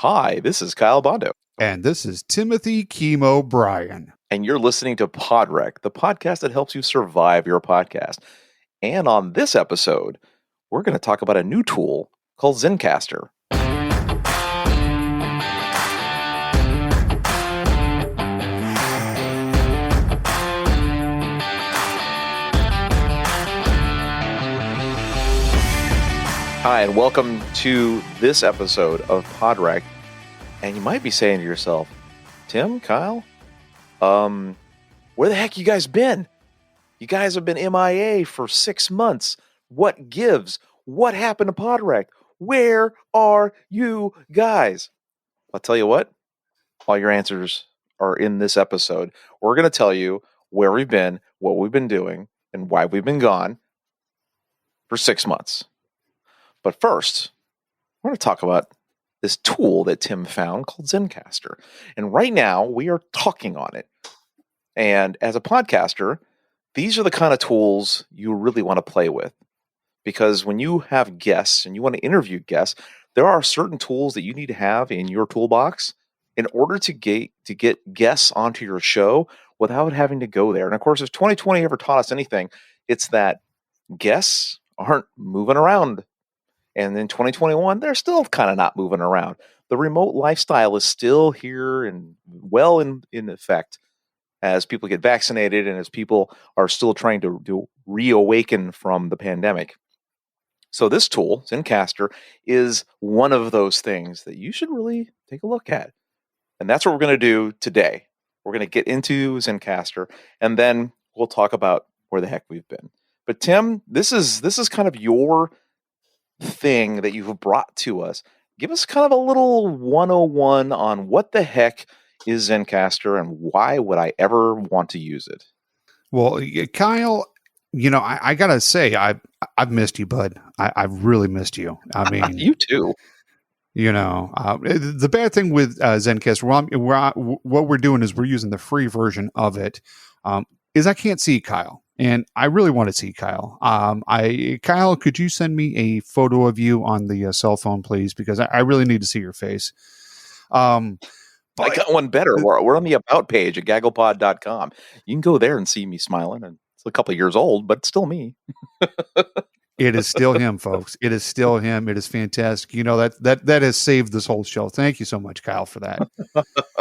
Hi, this is Kyle Bondo. And this is Timothy Chemo Bryan. And you're listening to Podrec, the podcast that helps you survive your podcast. And on this episode, we're going to talk about a new tool called Zencastr. Hi, and welcome to this episode of Podrec. And you might be saying to yourself, Tim, Kyle, where the heck you guys been? You guys have been MIA for 6 months. What gives? What happened to Podrec? Where are you guys? I'll tell you what, all your answers are in this episode. We're going to tell you where we've been, what we've been doing, and why we've been gone for 6 months. But first, we're going to talk about this tool that Tim found called Zencastr. And right now, we are talking on it. And as a podcaster, these are the kind of tools you really want to play with. Because when you have guests and you want to interview guests, there are certain tools that you need to have in your toolbox in order to get guests onto your show without having to go there. And of course, if 2020 ever taught us anything, it's that guests aren't moving around. And in 2021, they're still kind of not moving around. The remote lifestyle is still here and well in effect as people get vaccinated and as people are still trying to reawaken from the pandemic. So this tool, Zencastr, is one of those things that you should really take a look at. And that's what we're going to do today. We're going to get into Zencastr, and then we'll talk about where the heck we've been. But Tim, this is kind of your thing that you've brought to us. Give us kind of a little 101 on what the heck is Zencastr and why would I ever want to use it? Well, Kyle, I gotta say, I've missed you, bud. I've really missed you. I mean, you too. The bad thing with Zencastr, what we're doing is we're using the free version of it. Is I can't see Kyle, and I really want to see Kyle. Kyle, could you send me a photo of you on the cell phone, please? Because I really need to see your face. I got one better. We're on the About page at gagglepod.com. You can go there and see me smiling. And it's a couple of years old, but it's still me. It is still him, folks. It is still him. It is fantastic. That has saved this whole show. Thank you so much, Kyle, for that.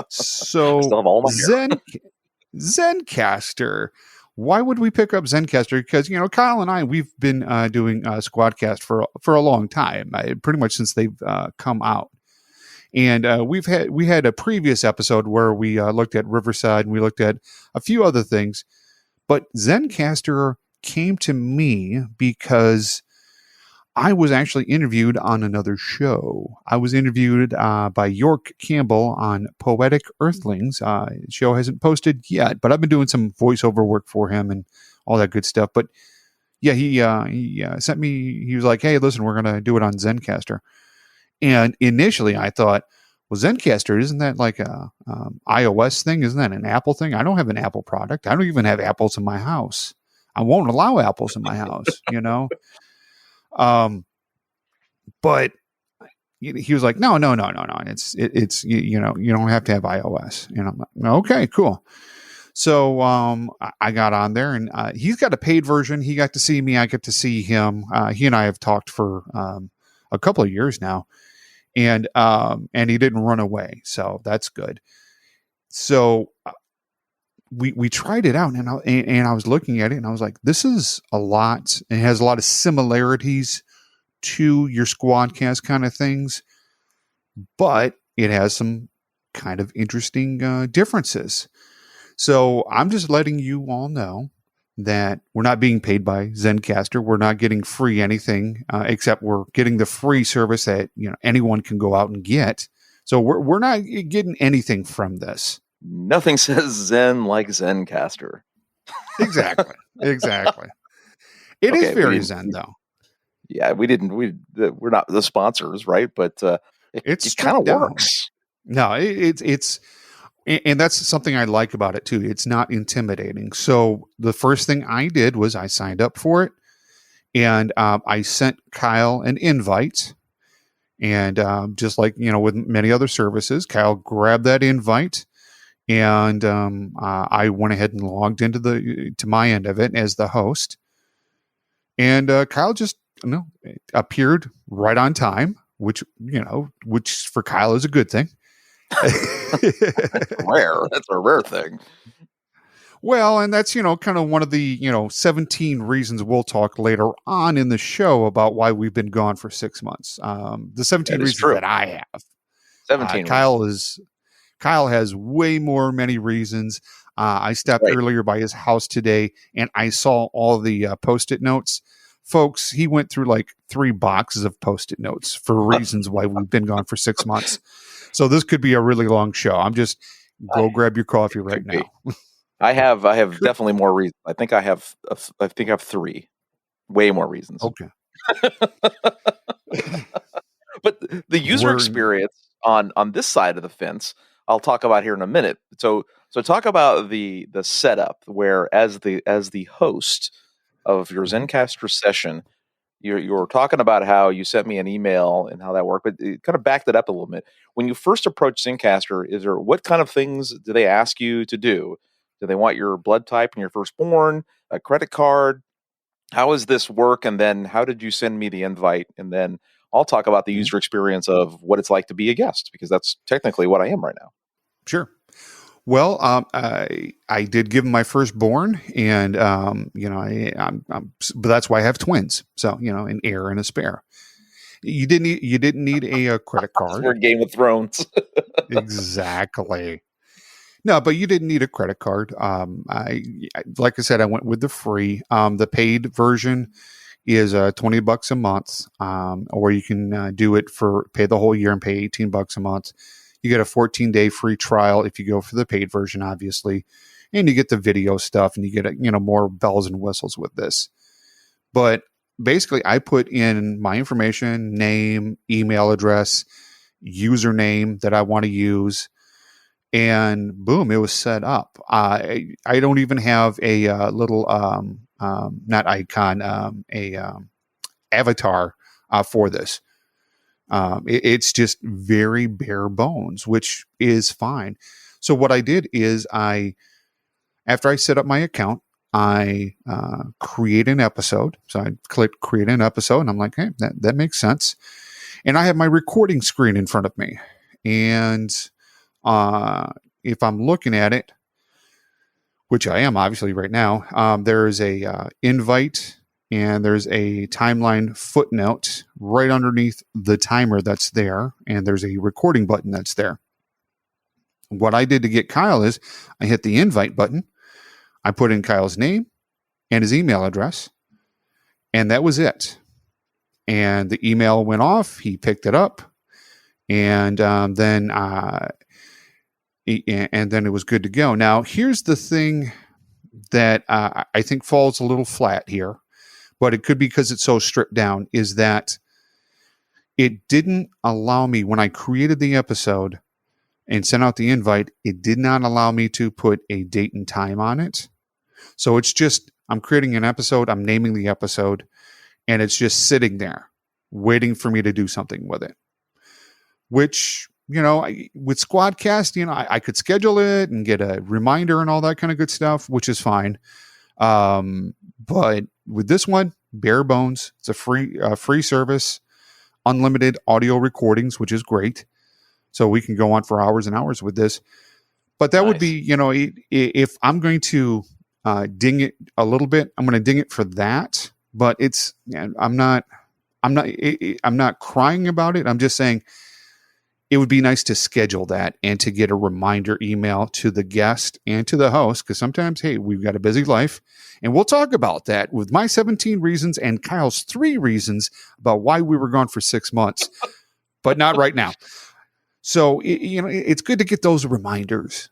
So Zencastr. Why would we pick up Zencastr? Because Kyle and I, we've been doing Squadcast for a long time, pretty much since they've come out. And we had a previous episode where we looked at Riverside and we looked at a few other things. But Zencastr came to me because I was actually interviewed on another show. I was interviewed by York Campbell on Poetic Earthlings. The show hasn't posted yet, but I've been doing some voiceover work for him and all that good stuff. But yeah, he sent me, he was like, hey, listen, we're going to do it on Zencastr. And initially I thought, well, Zencastr, isn't that like a iOS thing? Isn't that an Apple thing? I don't have an Apple product. I don't even have apples in my house. I won't allow apples in my house, But he was like, no. It's you don't have to have iOS. And I'm like, okay, cool. So I got on there, and he's got a paid version. He got to see me. I get to see him. He and I have talked for a couple of years now, and he didn't run away, so that's good. So we tried it out, and I was looking at it, and I was like, this is a lot. It has a lot of similarities to your Squadcast kind of things, but it has some kind of interesting differences. So I'm just letting you all know that we're not being paid by Zencastr. We're not getting free anything, except we're getting the free service that anyone can go out and get. So we're not getting anything from this. Nothing says Zen like Zencastr. Exactly. It is very Zen, though. Yeah, we're not the sponsors, right? But it kind of works. No, it's and that's something I like about it too. It's not intimidating. So the first thing I did was I signed up for it, and I sent Kyle an invite. And just like, with many other services, Kyle grabbed that invite, and I went ahead and logged into to my end of it as the host. And Kyle just appeared right on time, which for Kyle is a good thing. That's rare. That's a rare thing. Well, and that's, kind of one of the, 17 reasons we'll talk later on in the show about why we've been gone for 6 months. The 17 reasons true. That I have. 17 Kyle has way more, many reasons. I stepped earlier by his house today, and I saw all the Post-it notes. Folks, he went through like 3 boxes of Post-it notes for reasons why we've been gone for 6 months. So this could be a really long show. I'm just grab your coffee right now. I have definitely more reasons. I think I have 3, way more reasons. Okay. But the user experience on this side of the fence, I'll talk about here in a minute. So talk about the setup where as the host of your Zencastr session, you're talking about how you sent me an email and how that worked, but it kind of backed it up a little bit. When you first approach Zencastr, what kind of things do they ask you to do? Do they want your blood type and your firstborn, a credit card? How does this work? And then how did you send me the invite? And then I'll talk about the user experience of what it's like to be a guest, because that's technically what I am right now. Sure. Well, I did give him my firstborn, and but that's why I have twins. So an heir and a spare. You didn't need a credit card. We're Game of Thrones. Exactly. No, but you didn't need a credit card. Like I said, I went with the free. The paid version is $20 a month, or you can do it pay the whole year and pay $18 a month. You get a 14-day free trial if you go for the paid version, obviously, and you get the video stuff, and you get more bells and whistles with this. But basically, I put in my information, name, email address, username that I want to use. And boom, it was set up. I don't even have a little, not icon, avatar for this. It's just very bare bones, which is fine. So what I did is after I set up my account, I create an episode. So I clicked create an episode, and I'm like, hey, that makes sense. And I have my recording screen in front of me. And if I'm looking at it, which I am obviously right now, there's a invite, and there's a timeline footnote right underneath the timer that's there, and there's a recording button that's there. What I did to get Kyle is I hit the invite button, I put in Kyle's name and his email address, and that was it. And the email went off, he picked it up, and then it was good to go. Now, here's the thing that I think falls a little flat here, but it could be because it's so stripped down, is that it didn't allow me, when I created the episode and sent out the invite, it did not allow me to put a date and time on it. So it's just, I'm creating an episode, I'm naming the episode, and it's just sitting there waiting for me to do something with it, which, with Squadcast, I could schedule it and get a reminder and all that kind of good stuff, which is fine. But with this one, bare bones. It's a free service, unlimited audio recordings, which is great. So we can go on for hours and hours with this. But that would be, if I'm going to ding it a little bit, I'm going to ding it for that. But I'm not crying about it. I'm just saying, it would be nice to schedule that and to get a reminder email to the guest and to the host, because sometimes, hey, we've got a busy life. And we'll talk about that with my 17 reasons and Kyle's 3 reasons about why we were gone for 6 months, but not right now. So, it's good to get those reminders.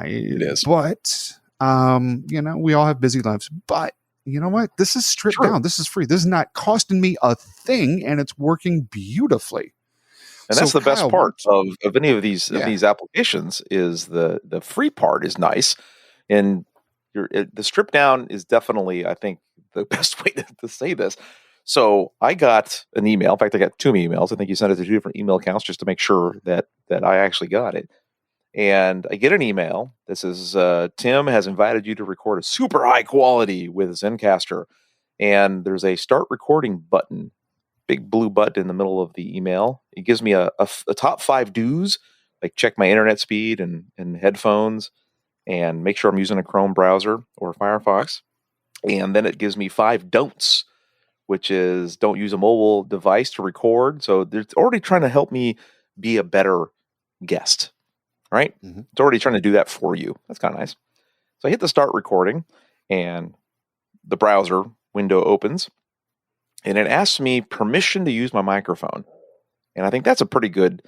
It is. But, we all have busy lives. But you know what? This is stripped down. This is free. This is not costing me a thing, and it's working beautifully. And that's the best part of any of these applications is the free part is nice, and the strip down is definitely, I think, the best way to say this. So I got an email. In fact, I got 2 emails. I think you sent it to 2 different email accounts just to make sure that I actually got it. And I get an email. This is Tim has invited you to record a super high quality with Zencastr. And there's a start recording button, big blue button in the middle of the email. It gives me a top 5 do's, like check my internet speed and headphones and make sure I'm using a Chrome browser or Firefox. And then it gives me 5 don'ts, which is don't use a mobile device to record. So it's already trying to help me be a better guest, right? Mm-hmm. It's already trying to do that for you. That's kind of nice. So I hit the start recording and the browser window opens and it asks me permission to use my microphone. And I think that's a pretty good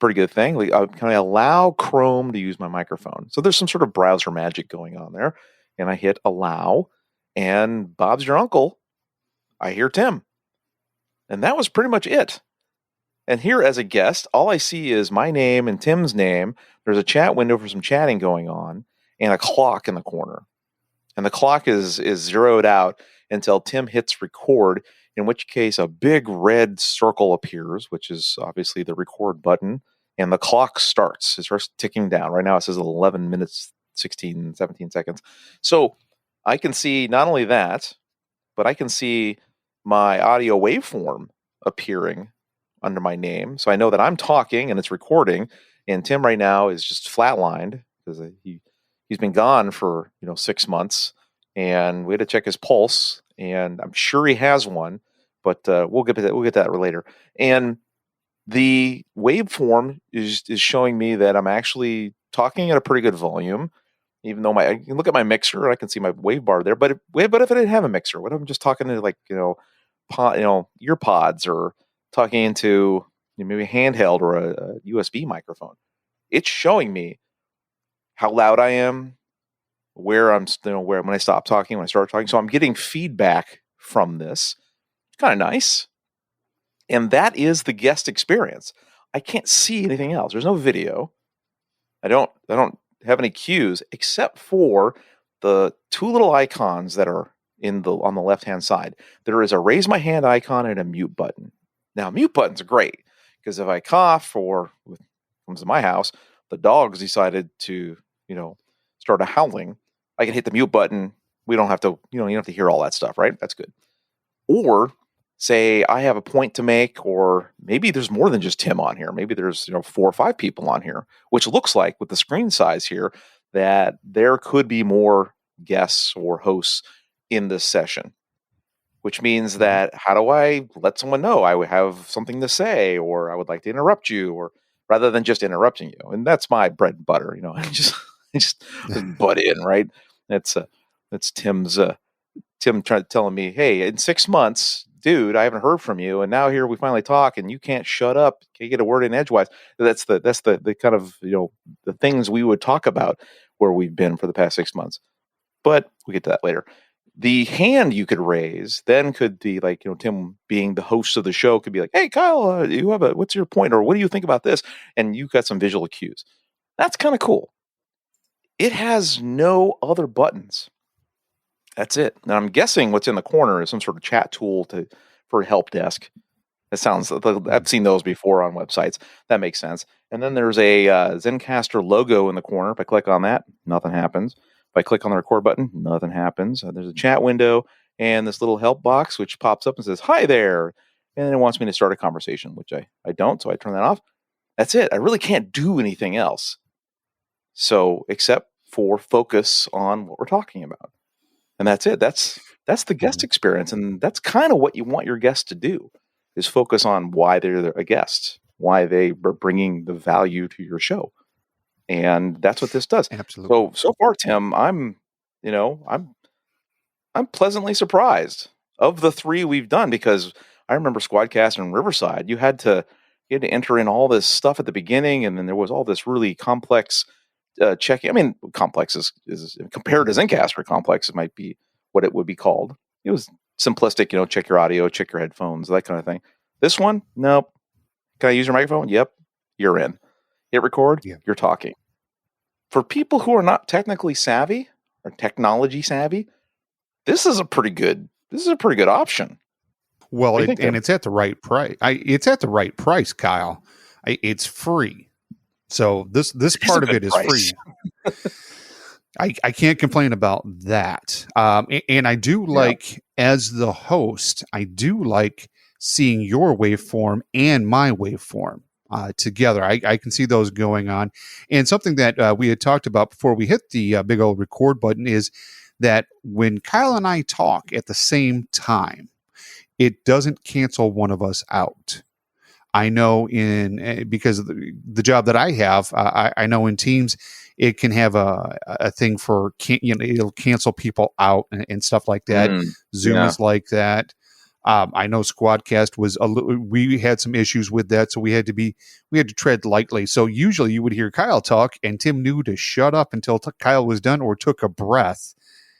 thing. Like, can I allow Chrome to use my microphone? So there's some sort of browser magic going on there. And I hit allow and Bob's your uncle. I hear Tim. And that was pretty much it. And here as a guest, all I see is my name and Tim's name. There's a chat window for some chatting going on and a clock in the corner. And the clock is zeroed out until Tim hits record, in which case a big red circle appears, which is obviously the record button, and the clock starts. It starts ticking down. Right now it says 11 minutes, 16, 17 seconds. So I can see not only that, but I can see my audio waveform appearing under my name. So I know that I'm talking and it's recording, and Tim right now is just flatlined because he's been gone for 6 months, and we had to check his pulse, and I'm sure he has one, but we'll get to that. We'll get to that later. And the waveform is showing me that I'm actually talking at a pretty good volume, even though I can look at my mixer and I can see my wave bar there. But if I didn't have a mixer, what if I'm just talking to ear pods or talking into maybe a handheld or a USB microphone? It's showing me how loud I am, where I'm, where when I stop talking, when I start talking. So I'm getting feedback from this. It's kind of nice. And that is the guest experience. I can't see anything else. There's no video. I don't have any cues except for the 2 little icons that are on the left-hand side. There is a raise my hand icon and a mute button. Now, mute buttons are great because if I cough or comes to my house, the dogs decided to, start a howling, I can hit the mute button. We don't have to, you don't have to hear all that stuff, right? That's good. Or say I have a point to make, or maybe there's more than just Tim on here. Maybe there's 4 or 5 people on here, which looks like with the screen size here that there could be more guests or hosts in this session, which means that how do I let someone know I would have something to say, or I would like to interrupt you, or rather than just interrupting you? And that's my bread and butter, I just butt in, right? That's Tim's Tim telling me, hey, in 6 months, dude, I haven't heard from you, and now here we finally talk, and you can't shut up. Can't get a word in edgewise. That's the kind of the things we would talk about where we've been for the past 6 months. But we'll get to that later. The hand you could raise then could be like, Tim being the host of the show could be like, hey, Kyle, what's your point? Or what do you think about this? And you've got some visual cues. That's kind of cool. It has no other buttons. That's it. Now I'm guessing what's in the corner is some sort of chat tool for a help desk. I've seen those before on websites. That makes sense. And then there's a Zencastr logo in the corner. If I click on that, nothing happens. If I click on the record button, nothing happens. There's a chat window and this little help box, which pops up and says, hi there. And then it wants me to start a conversation, which I don't. So I turn that off. That's it. I really can't do anything else. So except for focus on what we're talking about. And that's it. That's the guest experience. And that's kind of what you want your guests to do, is focus on why they're a guest, why they are bringing the value to your show. And that's what this does. Absolutely. So far, Tim, I'm pleasantly surprised of the 3 we've done, because I remember Squadcast and Riverside, you had to enter in all this stuff at the beginning, and then there was all this really complex checking. I mean, complex is compared to Zencastr, complex it might be what it would be called. It was simplistic, check your audio, check your headphones, that kind of thing. This one, nope. Can I use your microphone? Yep. You're in. Hit record. Yeah. You're talking. For people who are not technically savvy or technology savvy, this is a pretty good option. Well, What do you think, and Tim? it's at the right price. It's at the right price, Kyle. It's free. So this It is a part of good it is price. free. I can't complain about that. And I do like, as the host, I do like seeing your waveform and my waveform together. I can see those going on. And something that we had talked about before we hit the big old record button is that when Kyle and I talk at the same time, it doesn't cancel one of us out. I know because of the job that I have, I know in Teams, it can have a thing for, it'll cancel people out and stuff like that. Zoom is like that. I know Squadcast was we had some issues with that, so we had to tread lightly. So usually you would hear Kyle talk and Tim knew to shut up until Kyle was done or took a breath.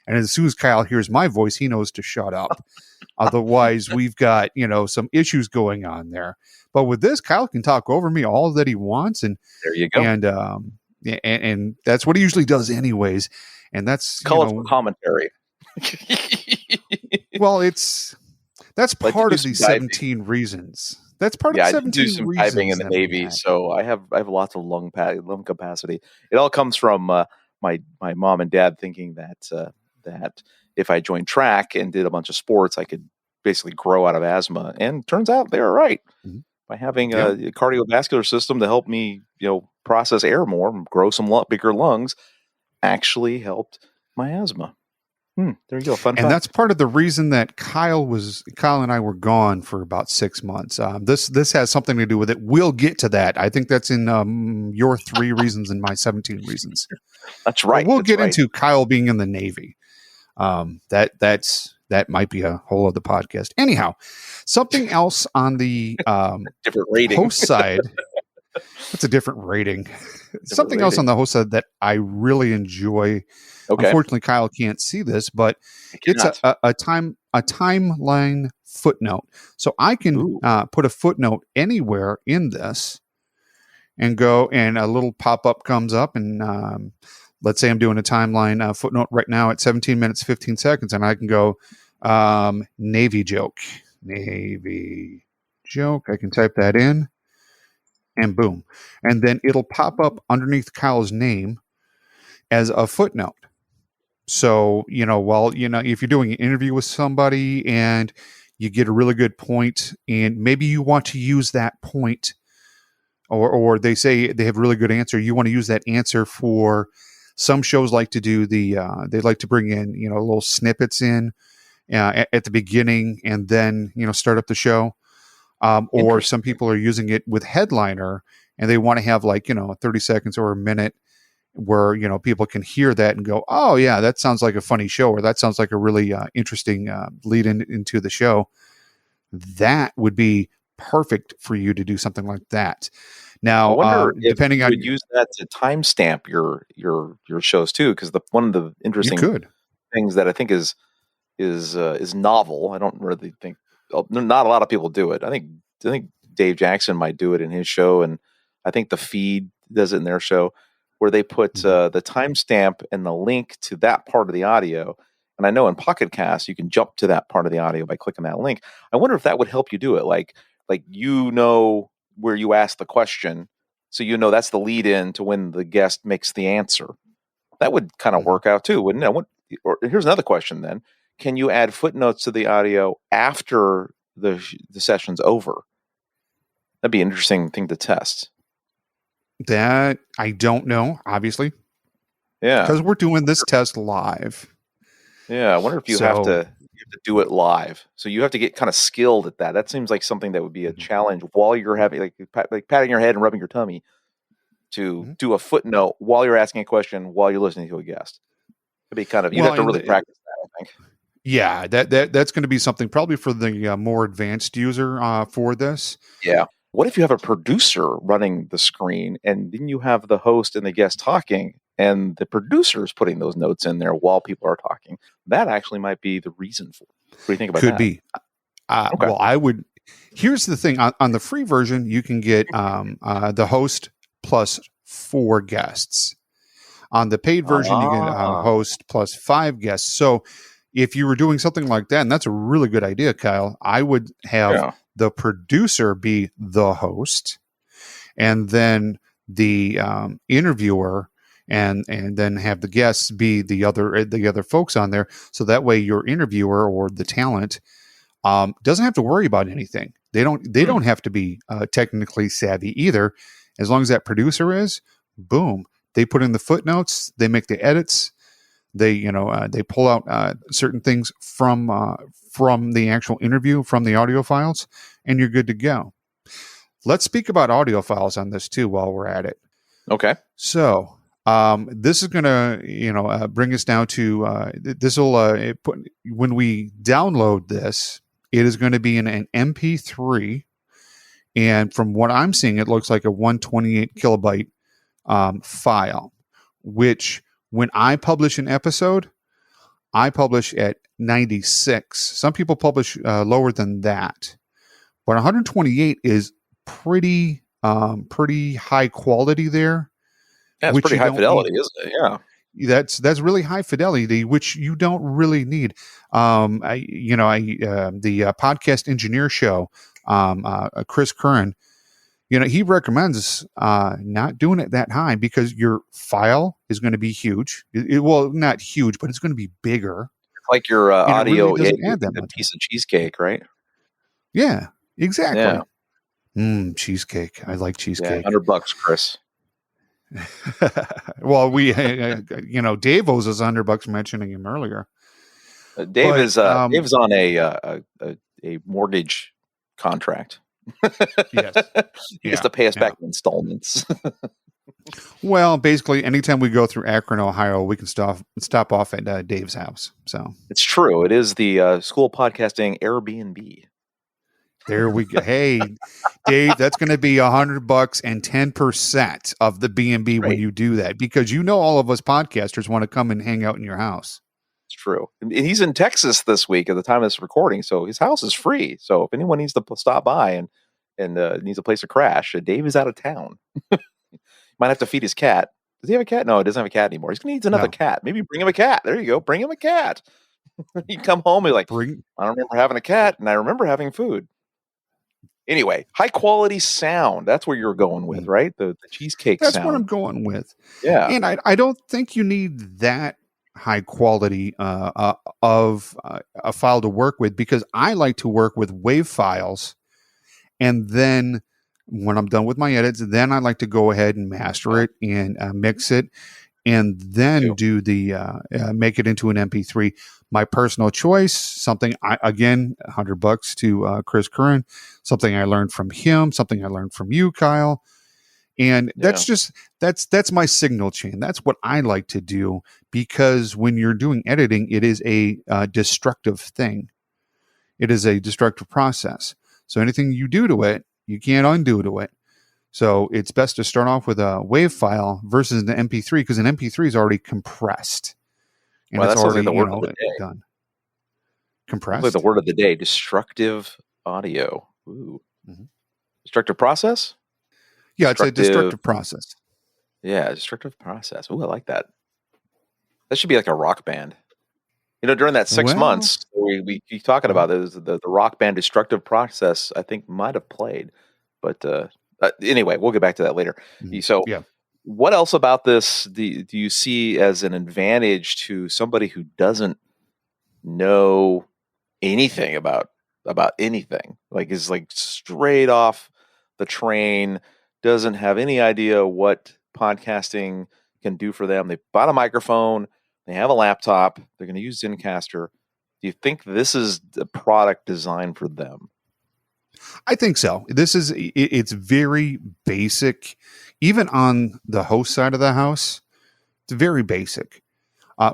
And as soon as Kyle hears my voice, he knows to shut up. Otherwise, we've got, some issues going on there. But with this, Kyle can talk over me all that he wants, and There you go. And that's what he usually does, anyways. And that's colorful commentary. Well, that's Like part to of do the some diving. 17 reasons. That's part Yeah, of the I did do 17 some reasons diving in the that we Navy, had. so I have lots of lung capacity. It all comes from my mom and dad thinking that if I joined track and did a bunch of sports, I could basically grow out of asthma. And turns out they were right. Mhm. By having Yeah. a cardiovascular system to help me, process air more, and grow some bigger lungs, actually helped my asthma. There you go. Fun And fact. that's part of the reason that Kyle and I were gone for about 6 months. This has something to do with it. We'll get to that. I think that's in your 3 reasons and my 17 reasons. That's right. But we'll That's get right. into Kyle being in the Navy. That might be a whole other podcast. Anyhow, something else on the different rating. host side. That's a different rating. Something else on the host side that I really enjoy. Okay. Unfortunately, Kyle can't see this, but it's a timeline footnote. So I can put a footnote anywhere in this and go, and a little pop-up comes up, and let's say I'm doing a timeline footnote right now at 17 minutes, 15 seconds, and I can go Navy joke. I can type that in, and boom. And then it'll pop up underneath Kyle's name as a footnote. So, if you're doing an interview with somebody and you get a really good point, and maybe you want to use that point, or they say they have a really good answer, you want to use that answer for some shows like to do they like to bring in, little snippets in at the beginning and then, start up the show. Or some people are using it with Headliner and they want to have 30 seconds or a minute where, people can hear that and go, oh yeah, that sounds like a funny show, or that sounds like a really interesting lead into the show. That would be perfect for you to do something like that. Now, I wonder if depending you on would use that to timestamp your shows too, because one of the interesting things that I think is novel. I don't really think not a lot of people do it. I think Dave Jackson might do it in his show, and I think The Feed does it in their show, where they put the timestamp and the link to that part of the audio. And I know in Pocket Cast you can jump to that part of the audio by clicking that link. I wonder if that would help you do it, like where you ask the question, so that's the lead in to when the guest makes the answer. That would kind of work out too, wouldn't it? Here's another question then. Can you add footnotes to the audio after the session's over? That'd be an interesting thing to test. That I don't know, obviously. Yeah. Because we're doing this test live. Yeah, I wonder if you have to do it live. So you have to get kind of skilled at that. That seems like something that would be a challenge while you're having like patting your head and rubbing your tummy to do a footnote while you're asking a question while you're listening to a guest. It'd be kind of you'd have to really practice that, I think. Yeah, that's going to be something probably for the more advanced user for this. Yeah. What if you have a producer running the screen, and then you have the host and the guest talking, and the producer is putting those notes in there while people are talking? That actually might be the reason for it. What do you think about that? Could be. Okay. Well, I would. Here's the thing: on the free version, you can get the host plus 4 guests. On the paid version, you get a host plus 5 guests. So if you were doing something like that, and that's a really good idea, Kyle, I would have Yeah. the producer be the host, and then the interviewer, and then have the guests be the other folks on there. So that way, your interviewer or the talent doesn't have to worry about anything. They don't have to be technically savvy either. As long as that producer is, boom, they put in the footnotes, they make the edits, they they pull out certain things from the actual interview, from the audio files, and you're good to go. Let's speak about audio files on this too while we're at it. Okay. So this is going to bring us down to this will when we download this, it is going to be in an MP3, and from what I'm seeing, it looks like a 128 kilobyte file, which when I publish an episode, I publish at 96. Some people publish lower than that, but 128 is pretty high quality there. Yeah, it's pretty high fidelity, isn't it? Yeah. That's really high fidelity, which you don't really need. The podcast engineer show, Chris Curran, he recommends not doing it that high because your file is going to be huge. Well, not huge, but it's going to be bigger. Like your audio really doesn't add that a much. piece of cheesecake, right? Yeah, exactly. Yeah. Cheesecake. I like cheesecake. Yeah, $100, Chris. Well, Dave owes us $100 mentioning him earlier. Dave is on a mortgage contract. Yes, he has to pay us back in installments. Well, basically, anytime we go through Akron, Ohio, we can stop off at Dave's house. So it's true. It is the School of Podcasting Airbnb. There we go. Hey, Dave, that's going to be $100 and 10% of the B&B when you do that, because all of us podcasters want to come and hang out in your house. It's true. And he's in Texas this week at the time of this recording, so his house is free. So if anyone needs to stop by and needs a place to crash, Dave is out of town. Might have to feed his cat. Does he have a cat? No, he doesn't have a cat anymore. He's going to need another cat. Maybe bring him a cat. There you go. Bring him a cat. You come home and be like, I don't remember having a cat, and I remember having food. Anyway, high quality sound. That's where you're going with, right? The cheesecake sound. That's what I'm going with. Yeah. And I don't think you need that high quality of a file to work with, because I like to work with WAV files. And then when I'm done with my edits, then I like to go ahead and master it and mix it, and then do the make it into an MP3. My personal choice, something again, $100 to Chris Curran, something I learned from him, something I learned from you, Kyle. And that's my signal chain. That's what I like to do, because when you're doing editing, it is a destructive thing. It is a destructive process. So anything you do to it, you can't undo to it. So it's best to start off with a WAV file versus an MP3, because an MP3 is already compressed. And well, it's that's already like the word of the day. Done. Compressed? Like the word of the day, destructive audio. Ooh. Mm-hmm. Destructive process? Yeah, it's a destructive process. Yeah, destructive process. Ooh, I like that. That should be like a rock band. During that 6 months we keep talking about this, the rock band Destructive Process, I think might have played. But anyway, we'll get back to that later. Mm-hmm. So what else about this do you see as an advantage to somebody who doesn't know anything about anything? Like, is like straight off the train, doesn't have any idea what podcasting can do for them. They bought a microphone, they have a laptop, they're going to use Zencastr. Do you think this is a product designed for them? I think so. It's very basic. Even on the host side of the house, it's very basic.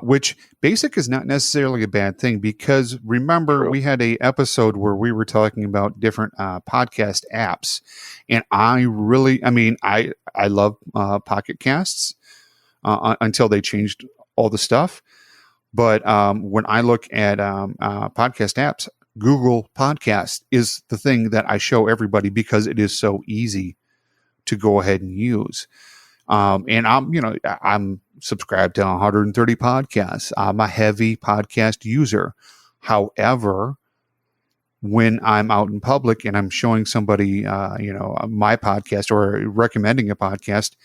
Which basic is not necessarily a bad thing, because remember, we had a episode where we were talking about different podcast apps, and I love Pocket Casts until they changed all the stuff. But when I look at podcast apps, Google Podcast is the thing that I show everybody, because it is so easy to go ahead and use. And I'm subscribe to 130 podcasts. I'm a heavy podcast user. However, when I'm out in public and I'm showing somebody, my podcast or recommending a podcast,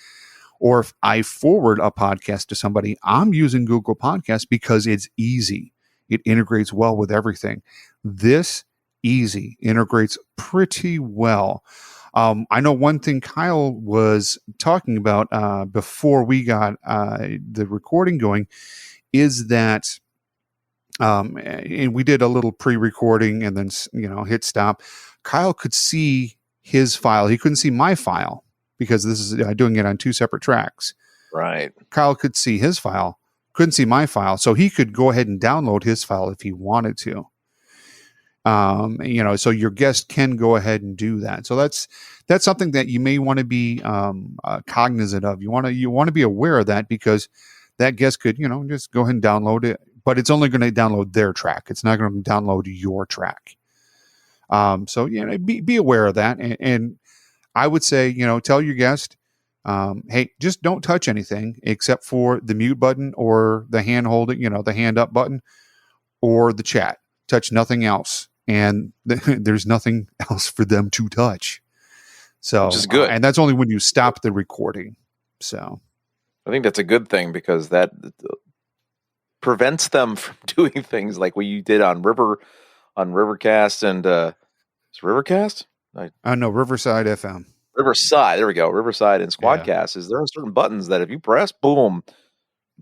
or if I forward a podcast to somebody, I'm using Google Podcasts because it's easy. It integrates well with everything. This easy integrates pretty well. I know one thing Kyle was talking about before we got the recording going is that, and we did a little pre-recording and then, hit stop. Kyle could see his file. He couldn't see my file because this is doing it on two separate tracks. Right. Kyle could see his file, couldn't see my file. So he could go ahead and download his file if he wanted to. So your guest can go ahead and do that. So that's something that you may want to be cognizant of. You want to be aware of that because that guest could, just go ahead and download it, but it's only going to download their track. It's not going to download your track. So be aware of that. And I would say, tell your guest, hey, just don't touch anything except for the mute button or the hand holding, the hand up button or the chat. Touch nothing else. And there's nothing else for them to touch. So, which is good. And that's only when you stop the recording. So I think that's a good thing because that prevents them from doing things like what you did on Rivercast and is Rivercast? No, Riverside FM. Riverside, there we go. Riverside and Squadcast. Is there are certain buttons that if you press, boom,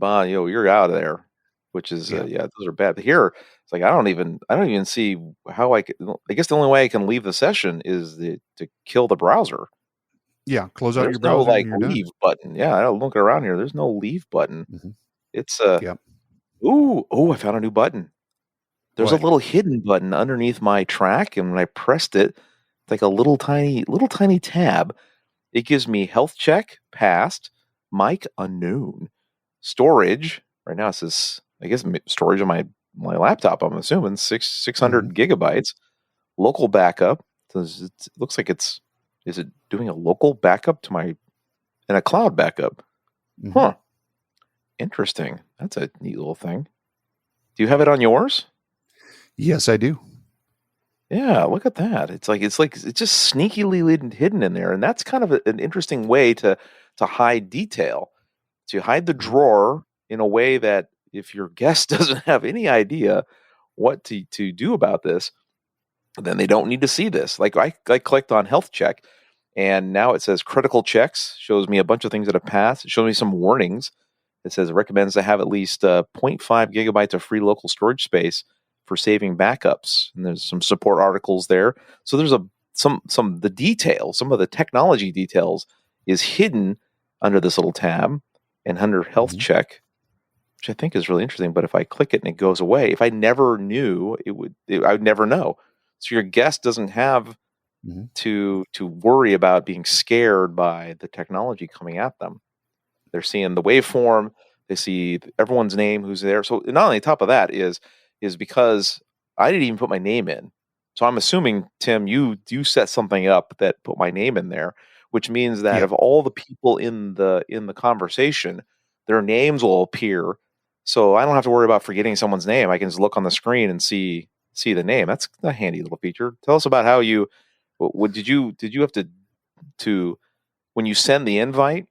you're out of there. Which is those are bad. But here, it's like I don't even see how I could. I guess the only way I can leave the session is to kill the browser. Yeah, close out There's your browser. No leave button. Yeah, I'm looking around here. There's no leave button. Mm-hmm. It's I found a new button. There's a little hidden button underneath my track, and when I pressed it, it's like a little tiny tab. It gives me health check passed, mic unknown, storage. Right now it says, I guess, storage on my laptop. I'm assuming 600 gigabytes. Local backup. It looks like is it doing a local backup and a cloud backup? Mm-hmm. Huh. Interesting. That's a neat little thing. Do you have it on yours? Yes, I do. Yeah, look at that. It's just sneakily hidden in there, and that's kind of an interesting way to hide detail. To hide the drawer in a way that if your guest doesn't have any idea what to do about this, then they don't need to see this. Like I clicked on health check, and now it says critical checks, shows me a bunch of things that have passed. It shows me some warnings. It says it recommends to have at least 0.5 gigabytes of free local storage space for saving backups. And there's some support articles there. So there's some of the details, some of the technology details is hidden under this little tab and under health check, which I think is really interesting. But if I click it and it goes away, if I never knew, I would never know. So your guest doesn't have to worry about being scared by the technology coming at them. They're seeing the waveform. They see everyone's name who's there. So not only top of that is because I didn't even put my name in. So I'm assuming, Tim, you set something up that put my name in there, which means that of all the people in the conversation, their names will appear. So I don't have to worry about forgetting someone's name. I can just look on the screen and see the name. That's a handy little feature. Tell us about how did you have to when you send the invite?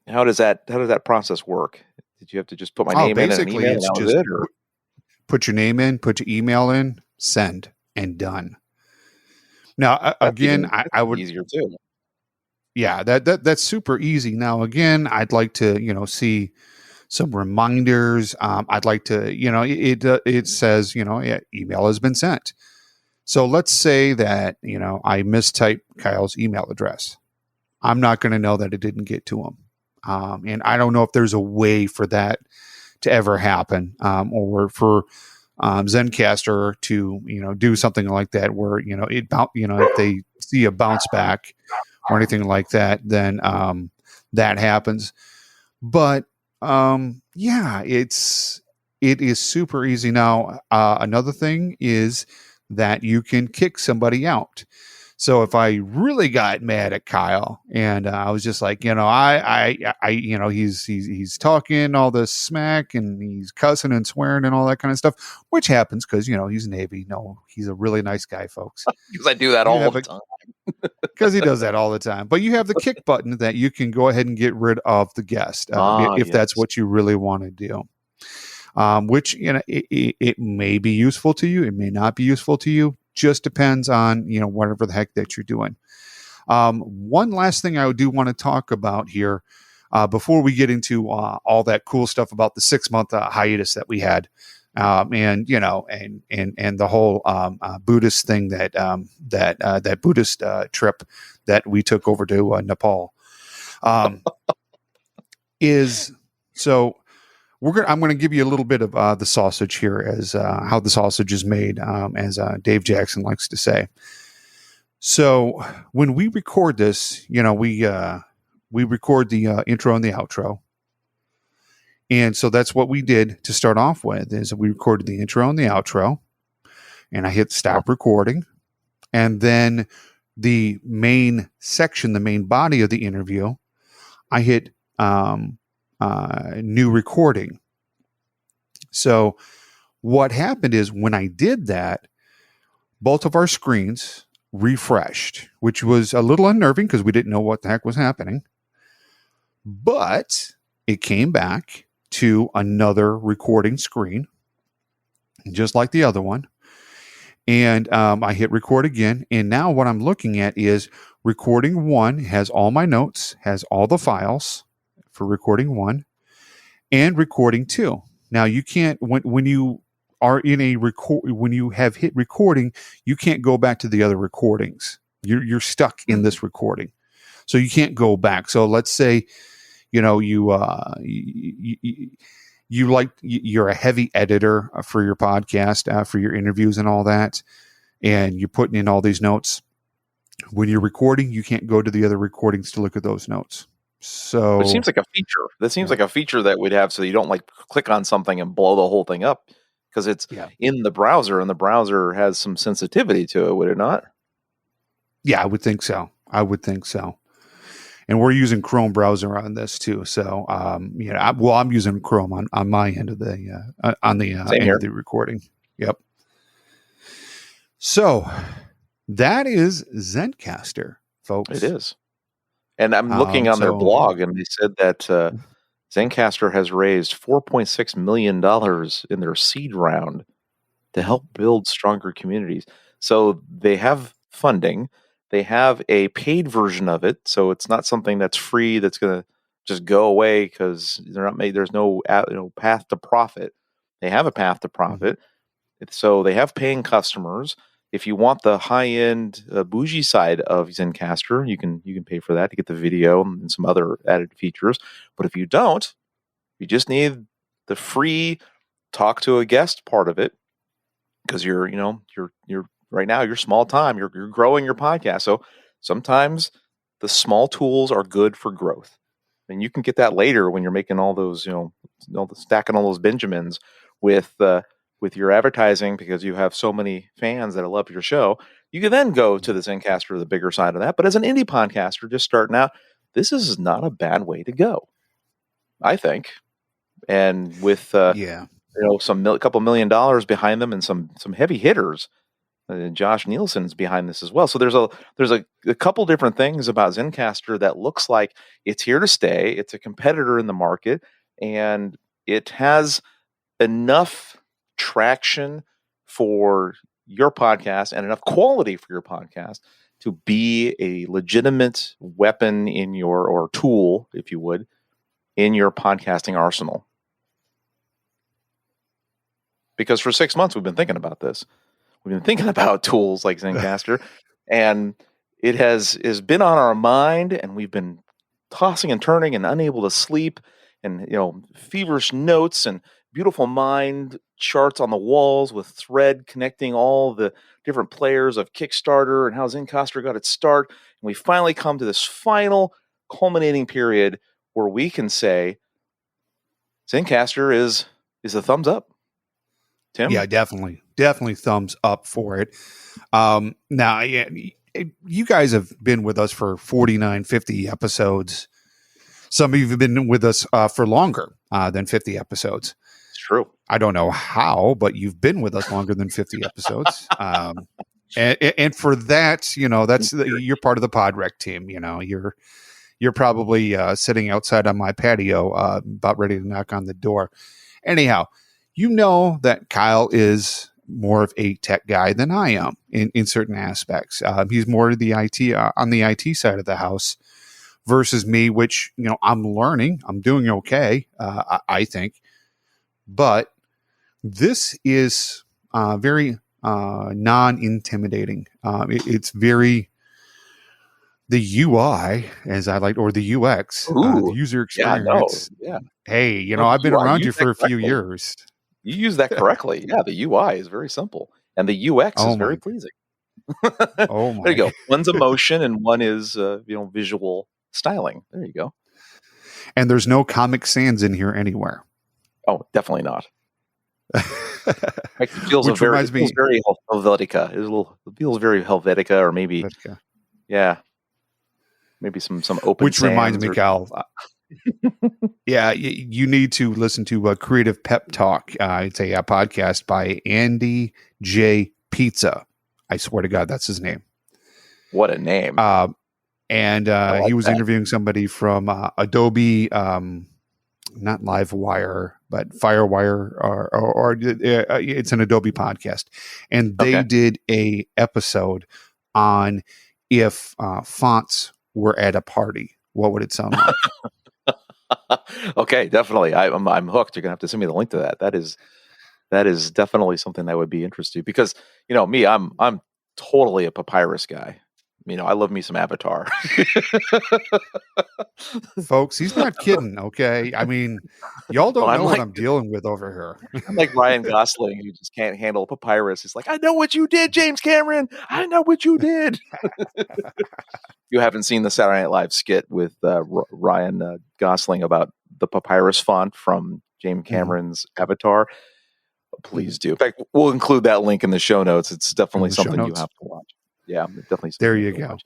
How does that process work? Did you have to just put my name in and email? It's just put your name in, put your email in, send, and done. Now, again, I would easier too. Yeah, that's super easy. Now, again, I'd like to see some reminders. I'd like to it says email has been sent. So let's say that I mistyped Kyle's email address. I'm not going to know that it didn't get to him. And I don't know if there's a way for that to ever happen, or for Zencastr to do something like that, where if they see a bounce back or anything like that, then that happens. But it is super easy now. Another thing is that you can kick somebody out. So if I really got mad at Kyle and I was just like, he's talking all this smack and he's cussing and swearing and all that kind of stuff, which happens because, he's Navy. No, he's a really nice guy, folks. Because I do that all the time. Because he does that all the time. But you have the kick button that you can go ahead and get rid of the guest if that's what you really want to do. Which, it may be useful to you. It may not be useful to you. Just depends on, whatever the heck that you're doing. One last thing I do want to talk about here before we get into all that cool stuff about the 6-month hiatus that we had. And the whole Buddhist thing that Buddhist trip that we took over to Nepal is so. I'm going to give you a little bit of the sausage here as how the sausage is made, as Dave Jackson likes to say. So when we record this, we record the intro and the outro. And so that's what we did to start off with is we recorded the intro and the outro, and I hit stop recording. And then the main section, the main body of the interview, I hit new recording. So what happened is when I did that, both of our screens refreshed, which was a little unnerving because we didn't know what the heck was happening. But it came back to another recording screen, just like the other one. And I hit record again. And now what I'm looking at is recording 1 has all my notes, has all the files for recording 1, and recording 2. Now you can't, when you are in a when you have hit recording, you can't go back to the other recordings. You're stuck in this recording. So you can't go back. So let's say, you're a heavy editor for your podcast, for your interviews and all that, and you're putting in all these notes. When you're recording, you can't go to the other recordings to look at those notes. So it seems like a feature. That seems like a feature that we'd have so you don't click on something and blow the whole thing up because it's in the browser and the browser has some sensitivity to it, would it not? Yeah, I would think so. And we're using Chrome browser on this too. So, I'm using Chrome on my end of the end of the recording. Yep. So that is Zencastr, folks. It is. And I'm looking on their blog, and they said that Zencastr has raised $4.6 million in their seed round to help build stronger communities. So they have funding. They have a paid version of it, so it's not something that's free that's going to just go away because they're not made. There's no path to profit. They have a path to profit, so they have paying customers. If you want the high-end bougie side of Zencastr, you can pay for that to get the video and some other added features. But if you don't, you just need the free talk to a guest part of it because you're right now you're small time. You're growing your podcast, so sometimes the small tools are good for growth, and you can get that later when you're making all those stacking all those Benjamins with your advertising because you have so many fans that love your show. You can then go to the Zencastr, the bigger side of that. But as an indie podcaster just starting out, this is not a bad way to go, I think. And with a couple $1 million behind them and some heavy hitters, Josh Nielsen's behind this as well. So there's a couple different things about Zencastr that looks like it's here to stay. It's a competitor in the market, and it has enough traction for your podcast and enough quality for your podcast to be a legitimate weapon in or tool, if you would, in your podcasting arsenal. Because for 6 months we've been thinking about this. We've been thinking about tools like Zencastr, and it has been on our mind, and we've been tossing and turning and unable to sleep, and feverish notes and beautiful mind charts on the walls with thread connecting all the different players of Kickstarter and how Zencastr got its start. And we finally come to this final culminating period where we can say Zencastr is a thumbs up. Tim? Yeah, definitely thumbs up for it. Now, you guys have been with us for 49, 50 episodes. Some of you have been with us for longer than 50 episodes. It's true. I don't know how, but you've been with us longer than 50 episodes. And for that, you're part of the PodRec team. You're probably sitting outside on my patio, about ready to knock on the door. Anyhow, you know that Kyle is more of a tech guy than I am in certain aspects. He's more the IT on the IT side of the house versus me, which I'm learning. I'm doing okay, I think. But this is very non-intimidating. It's very the UI, as I like, or the UX, the user experience. Yeah. Hey, I've been around you for a few years. You use that correctly. Yeah, the UI is very simple, and the UX is very pleasing. Oh my! There you go. One's emotion, and one is visual styling. There you go. And there's no Comic Sans in here anywhere. Oh, definitely not. It feels very Helvetica. It feels very Helvetica, or maybe Helvetica. Yeah, maybe some open. Which reminds me, Cal. Yeah, you need to listen to Creative Pep Talk. It's a podcast by Andy J. Pizza. I swear to God, that's his name. What a name! And he was interviewing somebody from Adobe, not Livewire, but Firewire, or it's an Adobe podcast, and they did a episode on if fonts were at a party, what would it sound like? Okay, definitely. I'm hooked. You're gonna have to send me the link to that. That is definitely something that would be interesting because me, I'm totally a Papyrus guy. I love me some Avatar. Folks, he's not kidding, okay? I mean, y'all don't know what I'm dealing with over here. I'm like Ryan Gosling, who just can't handle Papyrus. He's like, I know what you did, James Cameron. I know what you did. You haven't seen the Saturday Night Live skit with Ryan Gosling about the Papyrus font from James Cameron's Avatar? Please do. In fact, we'll include that link in the show notes. It's definitely something you have to watch. Yeah, definitely. There you go. Watch.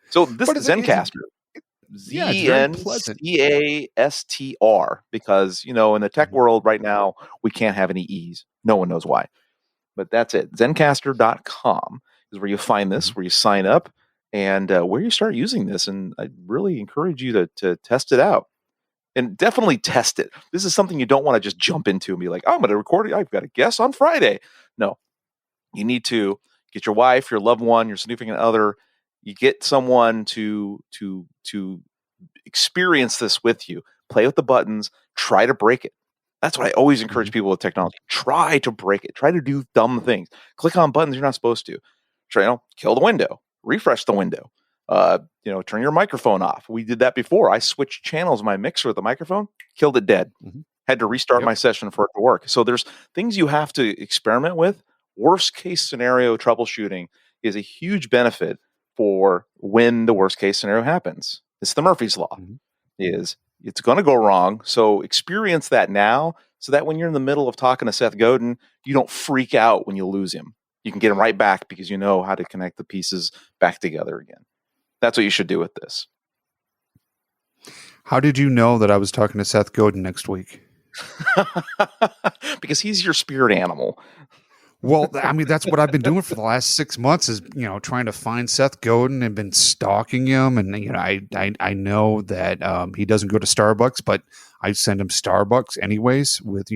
So this is Zencastr. Zencastr, because in the tech world right now we can't have any E's. No one knows why, but that's it. Zencastr.com is where you find this, where you sign up, and where you start using this. And I really encourage you to test it out, and definitely test it. This is something you don't want to just jump into and be like, oh, I'm going to record it. I've got a guest on Friday. No, you need to get your wife, your loved one, your significant other. You get someone to experience this with you. Play with the buttons. Try to break it. That's what I always encourage people with technology. Try to break it. Try to do dumb things. Click on buttons you're not supposed to. Try, kill the window. Refresh the window. Turn your microphone off. We did that before. I switched channels in my mixer with the microphone. Killed it dead. Had to restart my session for it to work. So there's things you have to experiment with. Worst case scenario troubleshooting is a huge benefit for when the worst case scenario happens. It's the Murphy's Law. It's going to go wrong. So experience that now so that when you're in the middle of talking to Seth Godin, you don't freak out when you lose him. You can get him right back because you know how to connect the pieces back together again. That's what you should do with this. How did you know that I was talking to Seth Godin next week? Because he's your spirit animal. Well, I mean, that's what I've been doing for the last 6 months is, trying to find Seth Godin and been stalking him. And, I know that he doesn't go to Starbucks, but I send him Starbucks anyways with,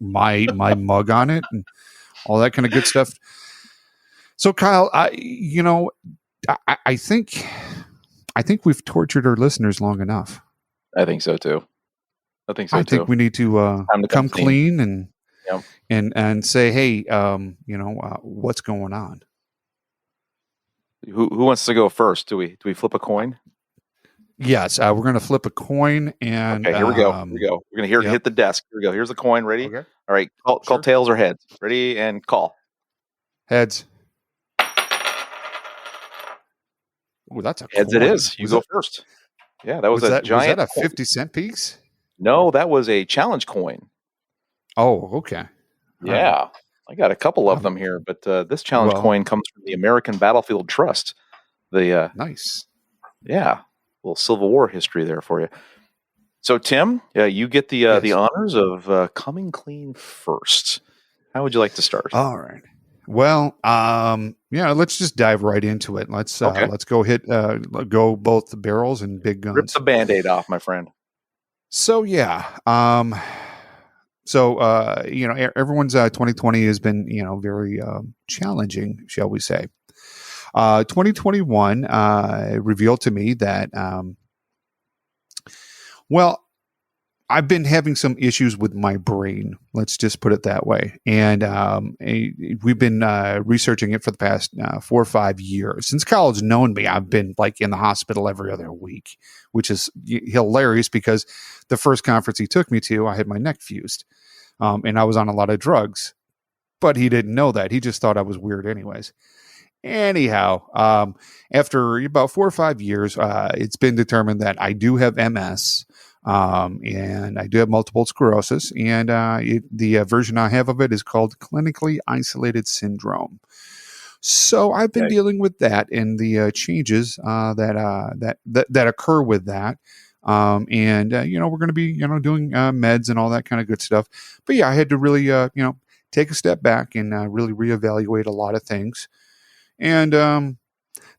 my mug on it and all that kind of good stuff. So, Kyle, I think we've tortured our listeners long enough. I think so, too. I think we need to come clean and... Yep. And say, hey, what's going on? Who wants to go first? Do we flip a coin? Yes, we're going to flip a coin, and okay, here we go. We're going to hit the desk. Here we go. Here's the coin. Ready? Okay. All right. Call tails or heads. Ready and call. Heads. Oh, that's a heads. Coin. It is. You go first. Yeah, that was a giant. Was that a 50-cent piece? No, that was a challenge coin. Oh, okay. Yeah. I got a couple of Oh, them here, but this challenge well, coin comes from the American Battlefield Trust. The nice. yeah, little Civil War history there for you. So Tim, you get the Yes. honors of coming clean first. How would you like to start? All right. Well, yeah, let's just dive right into it. Okay, Let's go go both the barrels and big rip guns. the Band-Aid off, my friend. So yeah, everyone's 2020 has been very challenging, shall we say. 2021 revealed to me that well, I've been having some issues with my brain. Let's just put it that way. And we've been researching it for the past 4 or 5 years. Since Kyle's known me, I've been like in the hospital every other week, which is hilarious because the first conference he took me to, I had my neck fused, and I was on a lot of drugs. But he didn't know that. He just thought I was weird, anyways. Anyhow, after about 4 or 5 years, it's been determined that I do have MS. And I do have multiple sclerosis, and the version I have of it is called clinically isolated syndrome. So I've been Okay. dealing with that and the changes that occur with that. We're going to be doing meds and all that kind of good stuff. But yeah, I had to really take a step back and really reevaluate a lot of things. And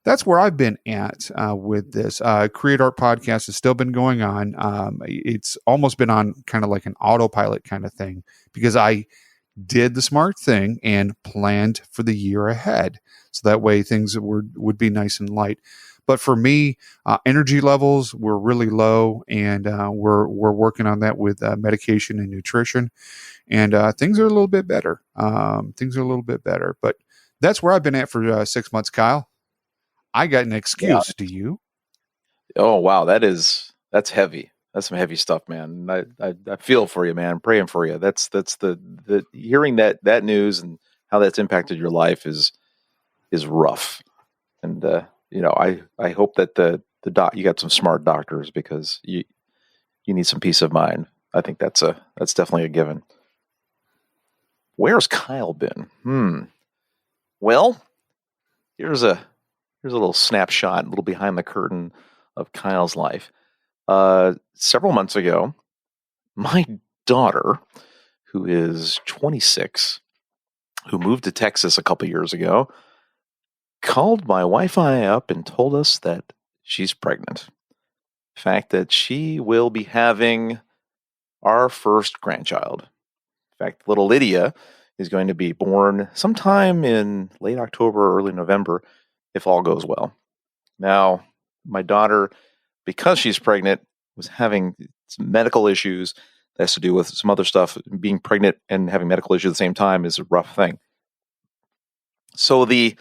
that's where I've been at with this. Create Art podcast has still been going on. It's almost been on kind of like an autopilot kind of thing because I did the smart thing and planned for the year ahead. So that way things would be nice and light. But for me, energy levels were really low, and we're working on that with medication and nutrition. And things are a little bit better. But that's where I've been at for 6 months, Kyle. I got an Yeah. excuse. Do you? Oh wow, that's heavy. That's some heavy stuff, man. I feel for you, man. I'm praying for you. That's the hearing that news and how that's impacted your life is rough. And I hope that the you got some smart doctors because you need some peace of mind. I think that's definitely a given. Where's Kyle been? Well, here's a little snapshot, a little behind the curtain of Kyle's life. Several months ago, my daughter, who is 26, who moved to Texas a couple years ago, called my wife and I up and told us that she's pregnant. In fact, that she will be having our first grandchild. In fact, little Lydia is going to be born sometime in late October, early November, if all goes well. Now, my daughter, because she's pregnant, was having some medical issues that has to do with some other stuff. Being pregnant and having medical issues at the same time is a rough thing. So the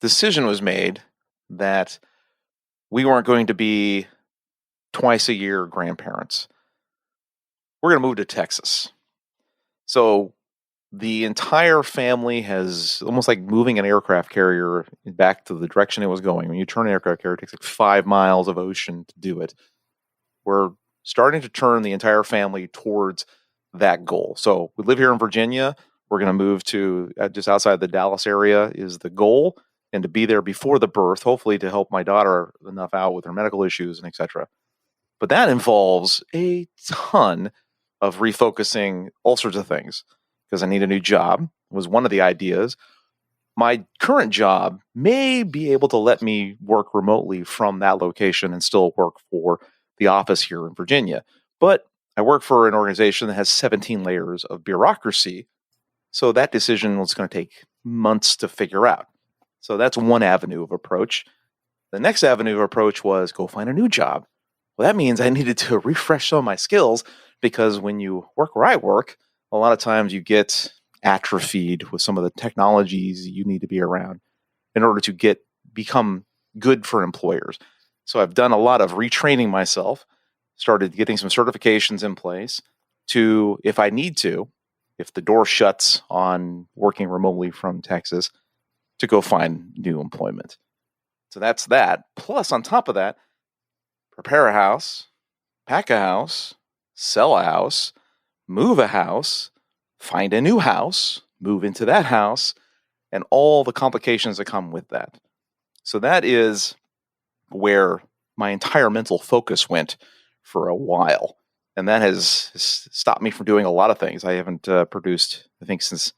decision was made that we weren't going to be twice a year grandparents. We're going to move to Texas. So the entire family has almost like moving an aircraft carrier back to the direction it was going. When you turn an aircraft carrier, it takes like 5 miles of ocean to do it. We're starting to turn the entire family towards that goal. So we live here in Virginia. We're going to move to just outside the Dallas area is the goal, and to be there before the birth, hopefully to help my daughter enough out with her medical issues and etc. But that involves a ton of refocusing all sorts of things because I need a new job was one of the ideas. My current job may be able to let me work remotely from that location and still work for the office here in Virginia. But I work for an organization that has 17 layers of bureaucracy. So that decision was going to take months to figure out. So that's one avenue of approach. The next avenue of approach was go find a new job. Well, that means I needed to refresh some of my skills because when you work where I work, a lot of times you get atrophied with some of the technologies you need to be around in order to become good for employers. So I've done a lot of retraining myself, started getting some certifications in place to, if I need to, if the door shuts on working remotely from Texas, to go find new employment. So that's that. Plus, on top of that, prepare a house, pack a house, sell a house, move a house, find a new house, move into that house, and all the complications that come with that. So that is where my entire mental focus went for a while. And that has stopped me from doing a lot of things. I haven't produced, I think since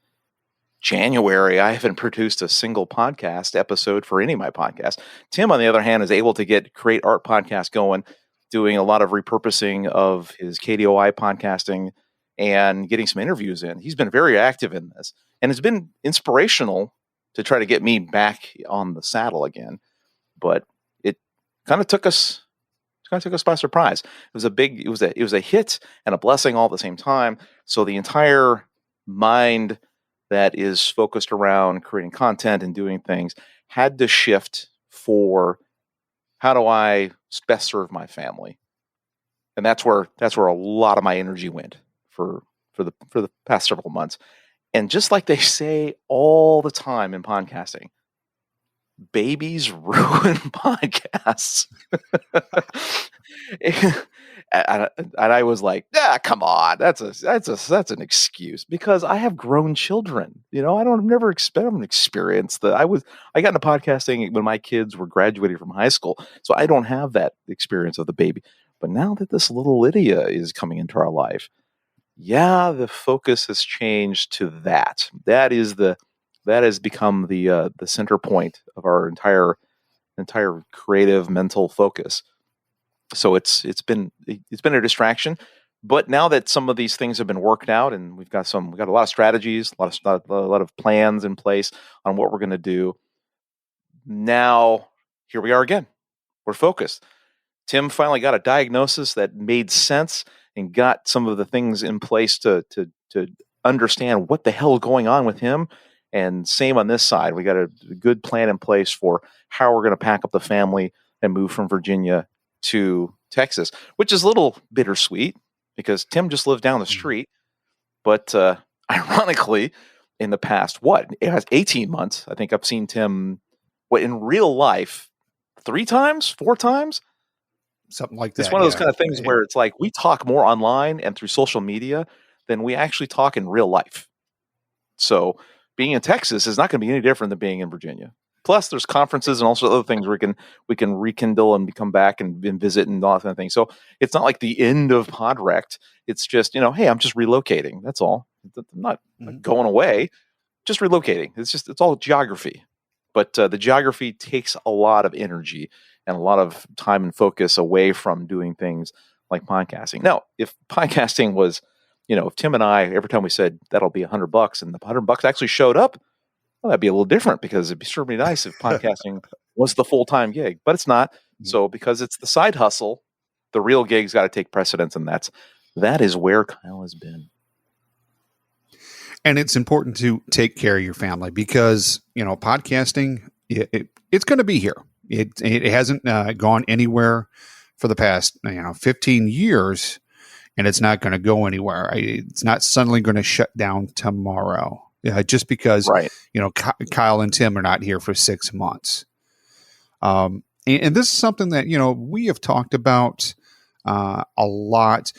January, I haven't produced a single podcast episode for any of my podcasts. Tim, on the other hand, is able to Create Art podcast going, doing a lot of repurposing of his KDOI podcasting and getting some interviews in. He's been very active in this, and it's been inspirational to try to get me back on the saddle again. But it kind of took us by surprise. It was a hit and a blessing all at the same time. So the entire mind that is focused around creating content and doing things had to shift for how do I best serve my family, and that's where a lot of my energy went for the past several months. And just like they say all the time in podcasting, babies ruin podcasts. And I was like, come on, that's an excuse, because I have grown children. I haven't experienced that. I got into podcasting when my kids were graduating from high school, so I don't have that experience of the baby. But now that this little Lydia is coming into our life, the focus has changed to that. That has become the center point of our entire creative mental focus. So it's been a distraction, but now that some of these things have been worked out, and we've got a lot of strategies, a lot of plans in place on what we're going to do. Now here we are again. We're focused. Tim finally got a diagnosis that made sense and got some of the things in place to understand what the hell is going on with him. And same on this side, we got a good plan in place for how we're going to pack up the family and move from Virginia to Texas, which is a little bittersweet because Tim just lived down the street. But ironically, in the past, it has 18 months, I think I've seen Tim, in real life, 3 times, 4 times? Something like that. It's one of those kind of things where it's like we talk more online and through social media than we actually talk in real life. So being in Texas is not going to be any different than being in Virginia. Plus, there's conferences and also other things where we can rekindle and come back and visit and all that kind of thing. So it's not like the end of Podrect. It's just, hey, I'm just relocating. That's all. I'm not going away, just relocating. It's all geography. But the geography takes a lot of energy and a lot of time and focus away from doing things like podcasting. Now, if podcasting was, if Tim and I, every time we said that'll be $100 and the $100 actually showed up, well, that'd be a little different, because it'd sure be nice if podcasting was the full-time gig, but it's not. So because it's the side hustle, the real gig's got to take precedence, and that is where Kyle has been. And it's important to take care of your family because, podcasting, it's going to be here. It hasn't gone anywhere for the past, 15 years, and it's not going to go anywhere. It's not suddenly going to shut down tomorrow. Just because, right. Kyle and Tim are not here for 6 months. And this is something that, we have talked about a lot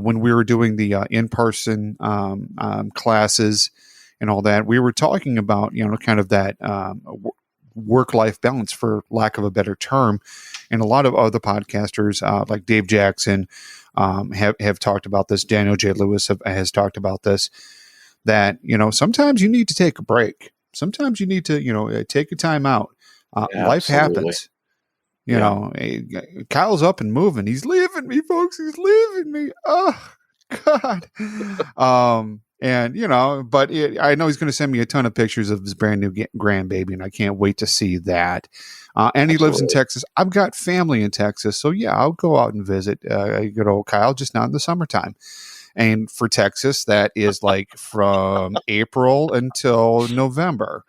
when we were doing the in-person classes and all that. We were talking about, kind of that work-life balance, for lack of a better term. And a lot of other podcasters like Dave Jackson have talked about this. Daniel J. Lewis has talked about this. That, sometimes you need to take a break. Sometimes you need to, take a time out. Life happens. Kyle's up and moving. He's leaving me, folks. He's leaving me. Oh, God. But I know he's going to send me a ton of pictures of his brand new grandbaby, and I can't wait to see that. And he lives in Texas. I've got family in Texas. So, I'll go out and visit good old Kyle, just not in the summertime. And for Texas, that is like from April until November.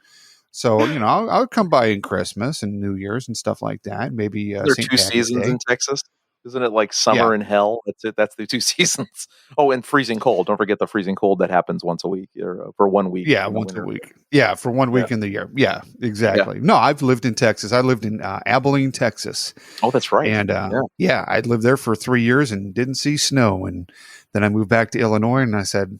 So, I'll come by in Christmas and New Year's and stuff like that. Maybe there are 2 seasons in Texas. Isn't it like summer and hell? That's it. That's the 2 seasons. Oh, and freezing cold. Don't forget the freezing cold that happens once a week or for 1 week. Yeah, once a week. Yeah, for 1 week in the year. Yeah, exactly. Yeah. No, I've lived in Texas. I lived in Abilene, Texas. Oh, that's right. And I lived there for 3 years and didn't see snow. And then I moved back to Illinois, and I said,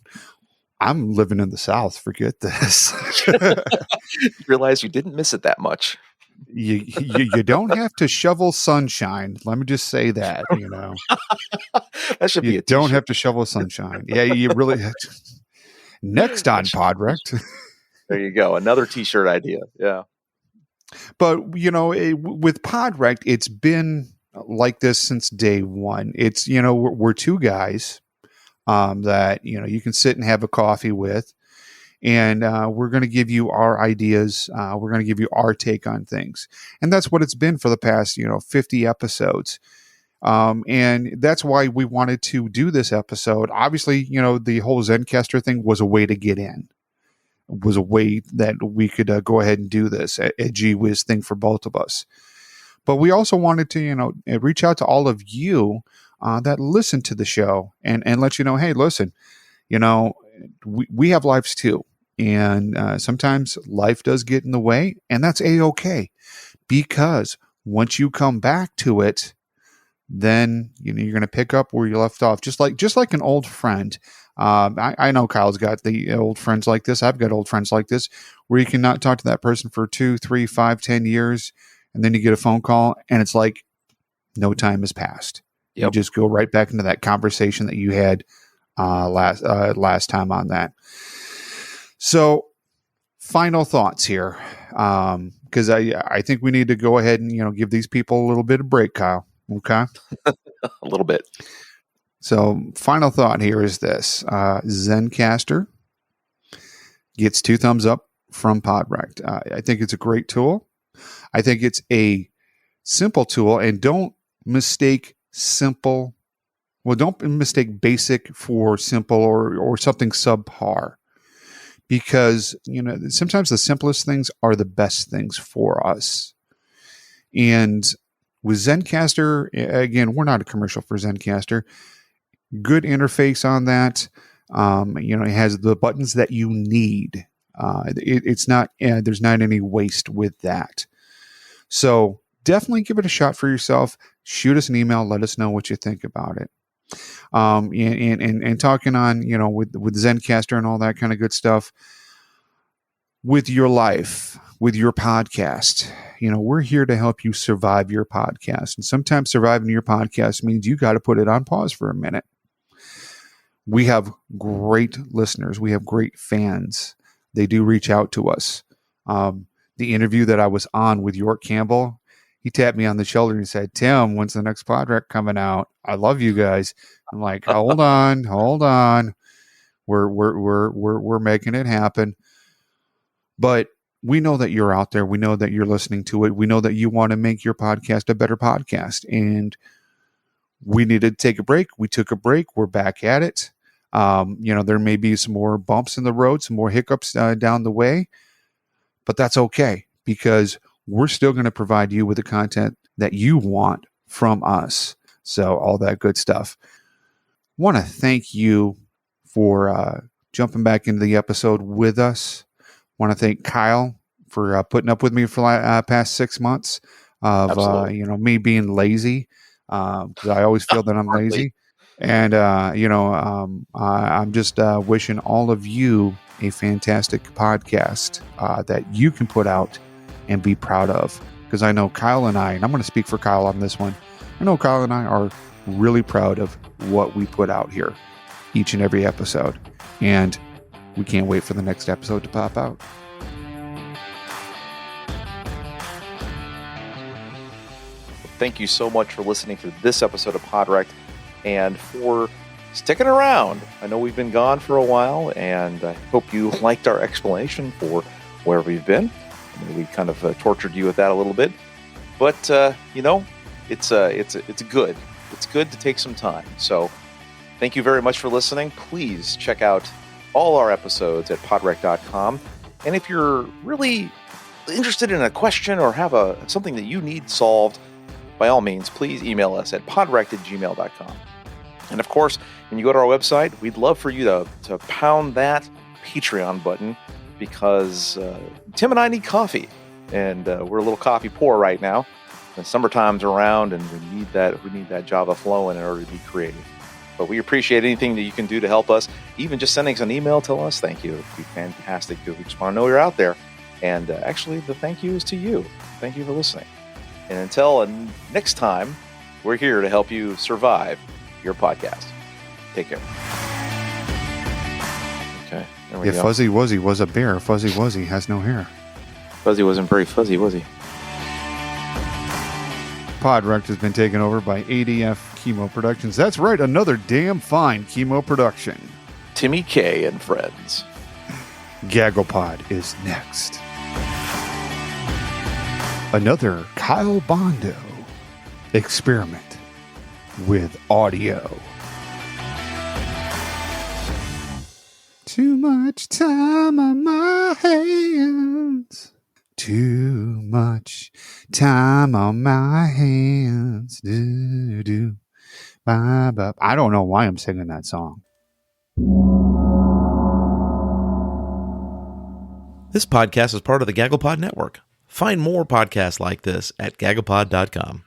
I'm living in the South. Forget this. You realize you didn't miss it that much. You don't have to shovel sunshine. Let me just say that, That should be you a don't t-shirt. have to shovel sunshine. Yeah, you really. Next on Podrect. There you go. Another t-shirt idea. Yeah. But, with Podrect, it's been like this since day one. It's, we're two guys that, you can sit and have a coffee with. And we're going to give you our ideas. We're going to give you our take on things. And that's what it's been for the past, 50 episodes. And that's why we wanted to do this episode. Obviously, the whole Zencastr thing was a way to get in. It was a way that we could go ahead and do this, a gee whiz thing for both of us. But we also wanted to, reach out to all of you that listen to the show and let you know, hey, listen, we have lives too. And sometimes life does get in the way, and that's A-okay. Because once you come back to it, then you're going to pick up where you left off, just like an old friend. I know Kyle's got the old friends like this. I've got old friends like this, where you can not talk to that person for 2, 3, 5, 10 years, and then you get a phone call, and it's like no time has passed. Yep. You just go right back into that conversation that you had last time on that. So, final thoughts here, because I think we need to go ahead and give these people a little bit of break, Kyle. Okay, a little bit. So, final thought here is this: Zencastr gets 2 thumbs up from Podrect. I think it's a great tool. I think it's a simple tool, and don't mistake simple. Well, don't mistake basic for simple or something subpar. Because, sometimes the simplest things are the best things for us. And with Zencastr, again, we're not a commercial for Zencastr. Good interface on that. It has the buttons that you need. It's not, there's not any waste with that. So definitely give it a shot for yourself. Shoot us an email. Let us know what you think about it. And talking on, with Zencastr and all that kind of good stuff with your life, with your podcast, we're here to help you survive your podcast. And sometimes surviving your podcast means you got to put it on pause for a minute. We have great listeners. We have great fans. They do reach out to us. The interview that I was on with York Campbell, he tapped me on the shoulder and said, "Tim, when's the next Podrect coming out? I love you guys." I'm like, hold on. We're making it happen. But we know that you're out there. We know that you're listening to it. We know that you want to make your podcast a better podcast. And we needed to take a break. We took a break. We're back at it. There may be some more bumps in the road, some more hiccups down the way, but that's okay, because we're still going to provide you with the content that you want from us. So all that good stuff. Want to thank you for jumping back into the episode with us. Want to thank Kyle for putting up with me for past 6 months of me being lazy, because I always feel that I'm lazy. And I'm just wishing all of you a fantastic podcast that you can put out and be proud of. Because I know Kyle and I'm going to speak for Kyle on this one. I know Kyle and I are really proud of what we put out here each and every episode. And we can't wait for the next episode to pop out. Thank you so much for listening to this episode of Podrect and for sticking around. I know we've been gone for a while, and I hope you liked our explanation for where we've been. I mean, we kind of tortured you with that a little bit, but it's good. It's good to take some time. So thank you very much for listening. Please check out all our episodes at podrect.com. And if you're really interested in a question or have something that you need solved, by all means, please email us at podrect@gmail.com. And of course, when you go to our website, we'd love for you to pound that Patreon button, because Tim and I need coffee, and we're a little coffee poor right now. The summertime's around, and we need that Java flowing in order to be creative. But we appreciate anything that you can do to help us. Even just sending us an email, tell us thank you. It'd be fantastic because we just want to know you're out there. And actually, the thank you is to you. Thank you for listening. And until next time, we're here to help you survive your podcast. Take care. Okay. There we go. Fuzzy Wuzzy was a bear. Fuzzy Wuzzy has no hair. Fuzzy wasn't very fuzzy, was he? Podwrecked has been taken over by ADF Chemo Productions. That's right, another damn fine chemo production. Timmy K and friends. GagglePod is next. Another Kyle Bondo experiment with audio. Too much time on my hands. Too much time on my hands. Do, do, ba, ba. I don't know why I'm singing that song. This podcast is part of the GagglePod Network. Find more podcasts like this at gagglepod.com.